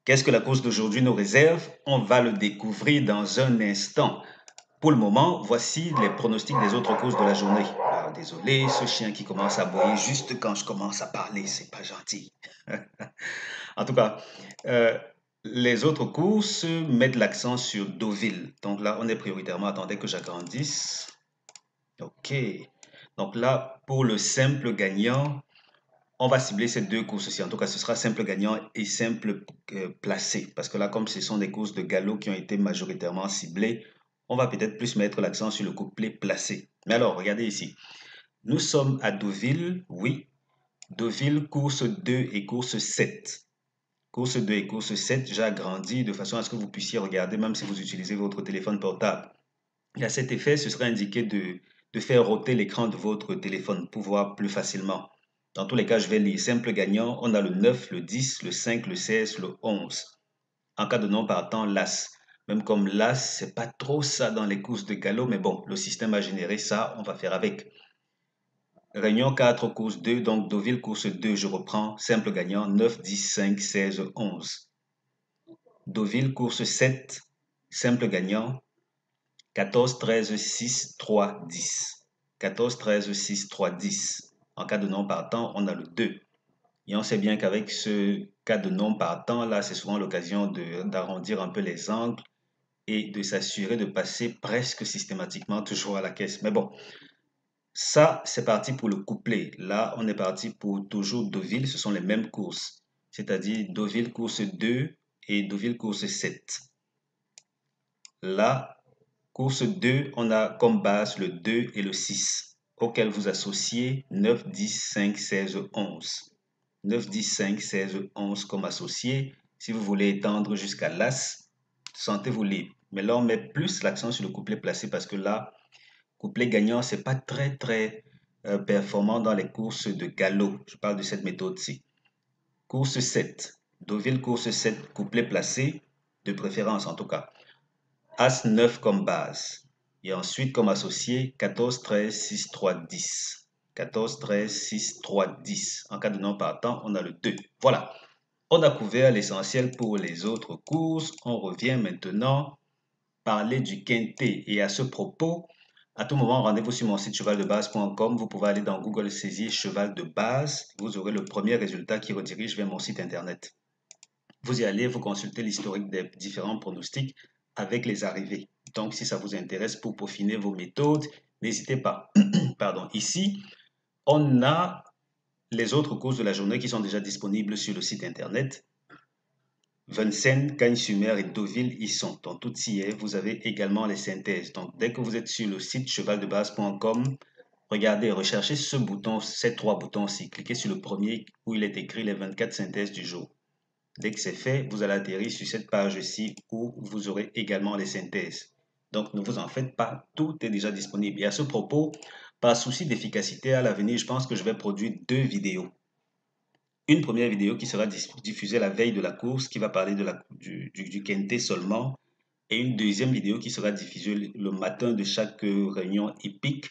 Qu'est-ce que la course d'aujourd'hui nous réserve? On va le découvrir dans un instant. Pour le moment, voici les pronostics des autres courses de la journée. Ah, désolé, ce chien qui commence à aboyer juste quand je commence à parler, c'est pas gentil. En tout cas, euh, les autres courses mettent l'accent sur Deauville. Donc là, on est prioritairement, attendez que j'agrandisse. OK. Donc là, pour le simple gagnant, on va cibler ces deux courses-ci. En tout cas, ce sera simple gagnant et simple placé. Parce que là, comme ce sont des courses de galop qui ont été majoritairement ciblées, on va peut-être plus mettre l'accent sur le couplet placé. Mais alors, regardez ici. Nous sommes à Deauville, oui. Deauville, course 2 et course 7. Course 2 et course 7, j'ai agrandi de façon à ce que vous puissiez regarder, même si vous utilisez votre téléphone portable. Et à cet effet, ce serait indiqué de faire roter l'écran de votre téléphone pour voir plus facilement. Dans tous les cas, je vais lire. Simple gagnant, on a le 9, le 10, le 5, le 16, le 11. En cas de non partant, l'As. Même comme l'As, c'est pas trop ça dans les courses de galop, mais bon, le système a généré ça, on va faire avec. Réunion 4, course 2, donc Deauville, course 2, je reprends. Simple gagnant, 9, 10, 5, 16, 11. Deauville, course 7, simple gagnant, 14, 13, 6, 3, 10. 14, 13, 6, 3, 10. En cas de non partant, on a le 2. Et on sait bien qu'avec ce cas de non partant, là, c'est souvent l'occasion d'arrondir un peu les angles et de s'assurer de passer presque systématiquement toujours à la caisse. Mais bon, ça, c'est parti pour le couplet. Là, on est parti pour toujours Deauville. Ce sont les mêmes courses. C'est-à-dire Deauville course 2 et Deauville course 7. Là, course 2, on a comme base le 2 et le 6, auquel vous associez 9, 10, 5, 16, 11. 9, 10, 5, 16, 11 comme associé. Si vous voulez étendre jusqu'à l'As, sentez-vous libre. Mais là, on met plus l'accent sur le couplet placé parce que là, couplet gagnant, c'est pas très performant dans les courses de galop. Je parle de cette méthode-ci. Course 7. Deauville course 7, couplet placé, de préférence en tout cas. As 9 comme base. Et ensuite, comme associé, 14, 13, 6, 3, 10. 14, 13, 6, 3, 10. En cas de non partant, on a le 2. Voilà. On a couvert l'essentiel pour les autres courses. On revient maintenant parler du quintet. Et à ce propos, à tout moment, rendez-vous sur mon site chevaldebase.com. Vous pouvez aller dans Google saisir cheval de base. Vous aurez le premier résultat qui redirige vers mon site internet. Vous y allez, vous consultez l'historique des différents pronostics avec les arrivées. Donc, si ça vous intéresse pour peaufiner vos méthodes, n'hésitez pas. Pardon. Ici, on a les autres courses de la journée qui sont déjà disponibles sur le site internet. Vincennes, Cagnes-sur-Mer et Deauville y sont. Donc, tout y est. Vous avez également les synthèses. Donc, dès que vous êtes sur le site chevaldebase.com, regardez, recherchez ce bouton, ces trois boutons-ci. Cliquez sur le premier où il est écrit les 24 synthèses du jour. Dès que c'est fait, vous allez atterrir sur cette page-ci où vous aurez également les synthèses. Donc, ne vous en faites pas, tout est déjà disponible. Et à ce propos, par souci d'efficacité à l'avenir, je pense que je vais produire deux vidéos. Une première vidéo qui sera diffusée la veille de la course, qui va parler du quintet seulement, et une deuxième vidéo qui sera diffusée le matin de chaque réunion épique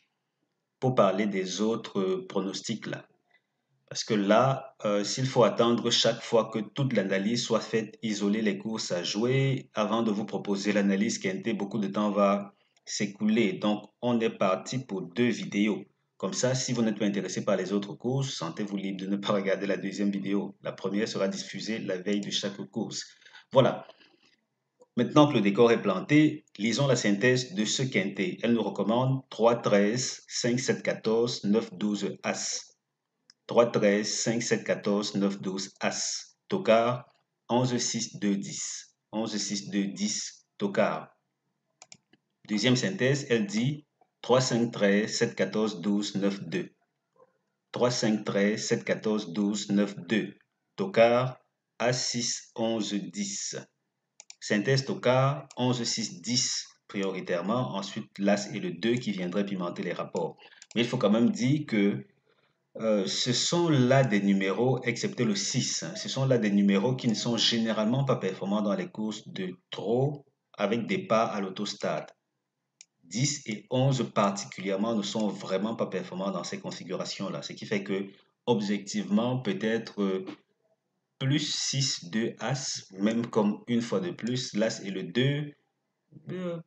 pour parler des autres pronostics là. Parce que là, s'il faut attendre chaque fois que toute l'analyse soit faite, isoler les courses à jouer, avant de vous proposer l'analyse quintée, beaucoup de temps va s'écouler. Donc, on est parti pour deux vidéos. Comme ça, si vous n'êtes pas intéressé par les autres courses, sentez-vous libre de ne pas regarder la deuxième vidéo. La première sera diffusée la veille de chaque course. Voilà. Maintenant que le décor est planté, lisons la synthèse de ce quintet. Elle nous recommande 3, 13, 5, 7, 14, 9, 12, As. 3, 13, 5, 7, 14, 9, 12, As. Tocard, 11, 6, 2, 10. 11, 6, 2, 10, Tocard. Deuxième synthèse, elle dit 3, 5, 13, 7, 14, 12, 9, 2. 3, 5, 13, 7, 14, 12, 9, 2. Tocard, A6, 11, 10. Synthèse Tocard, 11, 6, 10 prioritairement. Ensuite, l'As et le 2 qui viendraient pimenter les rapports. Mais il faut quand même dire que ce sont là des numéros, excepté le 6, hein, ce sont là des numéros qui ne sont généralement pas performants dans les courses de trot avec départ à l'autostade. 10 et 11 particulièrement ne sont vraiment pas performants dans ces configurations-là, ce qui fait que, objectivement, peut-être plus 6, 2, As, même comme une fois de plus, l'As et le 2,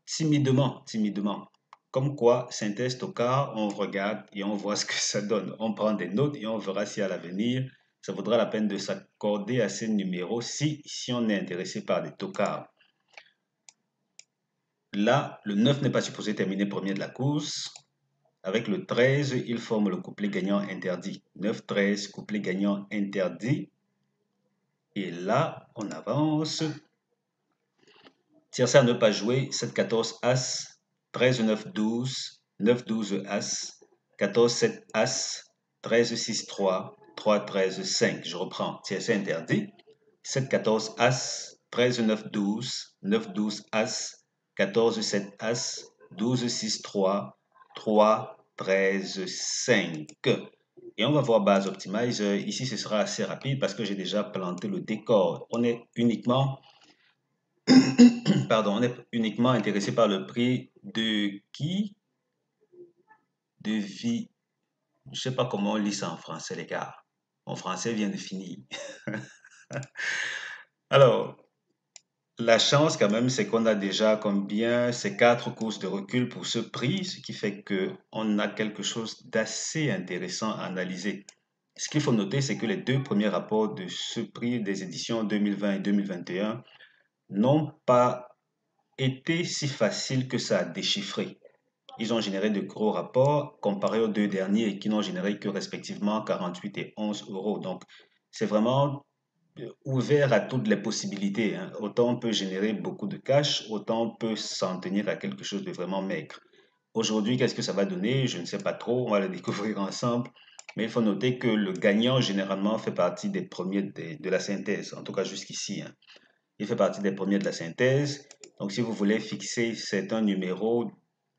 timidement, timidement. Comme quoi, synthèse tocard, on regarde et on voit ce que ça donne. On prend des notes et on verra si à l'avenir, ça vaudra la peine de s'accorder à ces numéros si on est intéressé par des tocards. Là, le 9 n'est pas supposé terminer premier de la course. Avec le 13, il forme le couplet gagnant interdit. 9, 13, couplet gagnant interdit. Et là, on avance. Tiercé à ne pas jouer, 7, 14, As, 13, 9, 12, 9, 12, As, 14, 7, As, 13, 6, 3, 3, 13, 5. Je reprends, tiercé interdit. 7, 14, As, 13, 9, 12, 9, 12, As, 14, 7, As, 12, 6, 3, 3, 13, 5. Et on va voir base optimize. Ici, ce sera assez rapide parce que j'ai déjà planté le décor. On est uniquement Pardon, on est uniquement intéressé par le prix de qui? De vie. Je sais pas comment on lit ça en français, les gars. Mon français vient de finir. Alors, la chance quand même, c'est qu'on a déjà combien? Ces 4 courses de recul pour ce prix, ce qui fait que on a quelque chose d'assez intéressant à analyser. Ce qu'il faut noter, c'est que les 2 premiers rapports de ce prix des éditions 2020 et 2021 n'ont pas été si faciles que ça à déchiffrer. Ils ont généré de gros rapports comparés aux 2 derniers qui n'ont généré que respectivement 48 et 11 euros. Donc, c'est vraiment ouvert à toutes les possibilités, hein. Autant on peut générer beaucoup de cash, autant on peut s'en tenir à quelque chose de vraiment maigre. Aujourd'hui, qu'est-ce que ça va donner? Je ne sais pas trop, on va le découvrir ensemble. Mais il faut noter que le gagnant, généralement, fait partie des premiers de la synthèse, en tout cas jusqu'ici, hein. Il fait partie des premiers de la synthèse. Donc, si vous voulez fixer certains numéros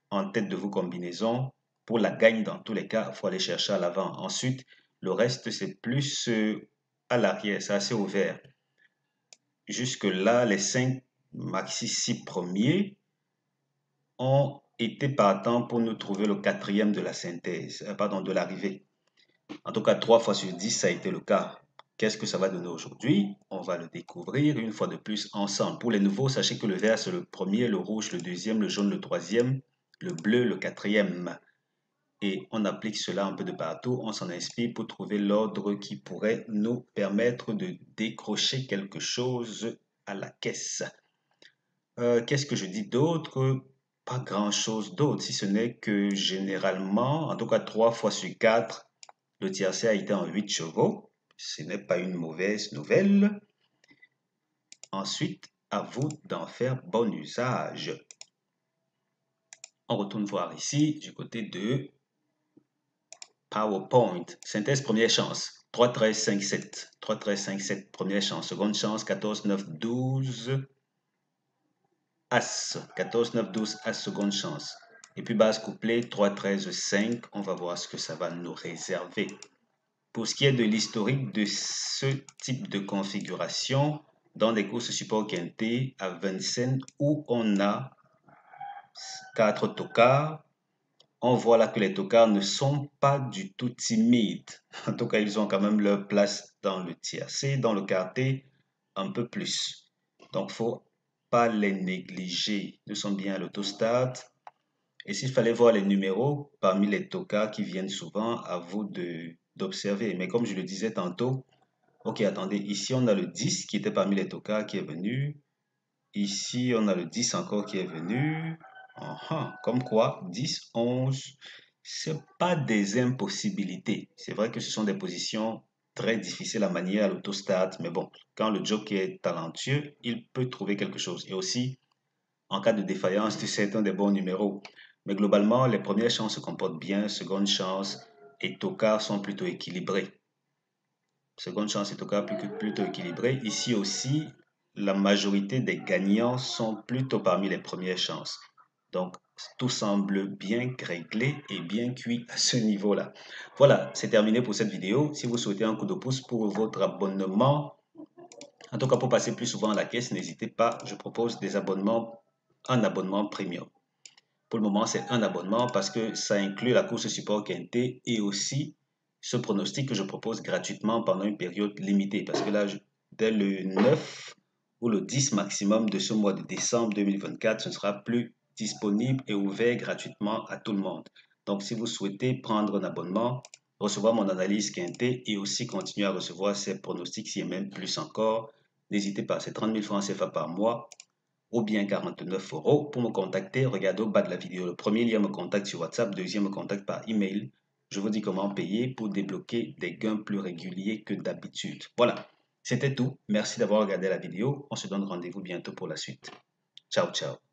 en tête de vos combinaisons, pour la gagne dans tous les cas, il faut aller chercher à l'avant. Ensuite, le reste, c'est plus à l'arrière, c'est assez ouvert. Jusque-là, les 5 maxi 6 premiers ont été partants pour nous trouver le 4e de la synthèse, pardon, de l'arrivée. En tout cas, 3 fois sur 10, ça a été le cas. Qu'est-ce que ça va donner aujourd'hui? On va le découvrir une fois de plus ensemble. Pour les nouveaux, sachez que le vert, c'est le premier, le rouge, le deuxième, le jaune, le troisième, le bleu, le 4e. Et on applique cela un peu de partout, on s'en inspire pour trouver l'ordre qui pourrait nous permettre de décrocher quelque chose à la caisse. Qu'est-ce que je dis d'autre? Pas grand-chose d'autre, si ce n'est que généralement, en tout cas 3 fois sur 4, le tiercé a été en 8 chevaux. Ce n'est pas une mauvaise nouvelle. Ensuite, à vous d'en faire bon usage. On retourne voir ici, du côté de PowerPoint. Synthèse première chance. 3, 13, 5, 7. 3, 13, 5, 7. Première chance. Seconde chance. 14, 9, 12. As. 14, 9, 12. As. Seconde chance. Et puis base couplée. 3, 13, 5. On va voir ce que ça va nous réserver. Pour ce qui est de l'historique de ce type de configuration, dans des courses support quinté à Vincennes où on a 4 tocards, on voit là que les tocards ne sont pas du tout timides. En tout cas, ils ont quand même leur place dans le tiercé, dans le quarté, un peu plus. Donc, il ne faut pas les négliger. Nous sommes bien à l'autostart. Et s'il fallait voir les numéros parmi les tocards qui viennent souvent, à vous d'observer. Mais comme je le disais tantôt, ok, attendez, ici on a le 10 qui était parmi les tocards qui est venu. Ici, on a le 10 encore qui est venu. Comme quoi, 10, 11, c'est pas des impossibilités. C'est vrai que ce sont des positions très difficiles à manier à l'autostart, mais bon, quand le jockey est talentueux, il peut trouver quelque chose. Et aussi, en cas de défaillance, tu sais, c'est un des bons numéros. Mais globalement, les premières chances se comportent bien, seconde chance et tocard sont plutôt équilibrés. Seconde chance et tocard plutôt équilibrés. Ici aussi, la majorité des gagnants sont plutôt parmi les premières chances. Donc, tout semble bien réglé et bien cuit à ce niveau-là. Voilà, c'est terminé pour cette vidéo. Si vous souhaitez un coup de pouce pour votre abonnement, en tout cas pour passer plus souvent à la caisse, n'hésitez pas. Je propose des abonnements, un abonnement premium. Pour le moment, c'est un abonnement parce que ça inclut la course support quinté et aussi ce pronostic que je propose gratuitement pendant une période limitée. Parce que là, dès le 9 ou le 10 maximum de ce mois de décembre 2024, ce ne sera plus disponible et ouvert gratuitement à tout le monde. Donc, si vous souhaitez prendre un abonnement, recevoir mon analyse quintée et aussi continuer à recevoir ces pronostics, si et même plus encore, n'hésitez pas, c'est 30 000 francs CFA par mois ou bien 49 euros. Pour me contacter, regardez au bas de la vidéo. Le premier lien me contacte sur WhatsApp, deuxième me contacte par email. Je vous dis comment payer pour débloquer des gains plus réguliers que d'habitude. Voilà, c'était tout. Merci d'avoir regardé la vidéo. On se donne rendez-vous bientôt pour la suite. Ciao, ciao.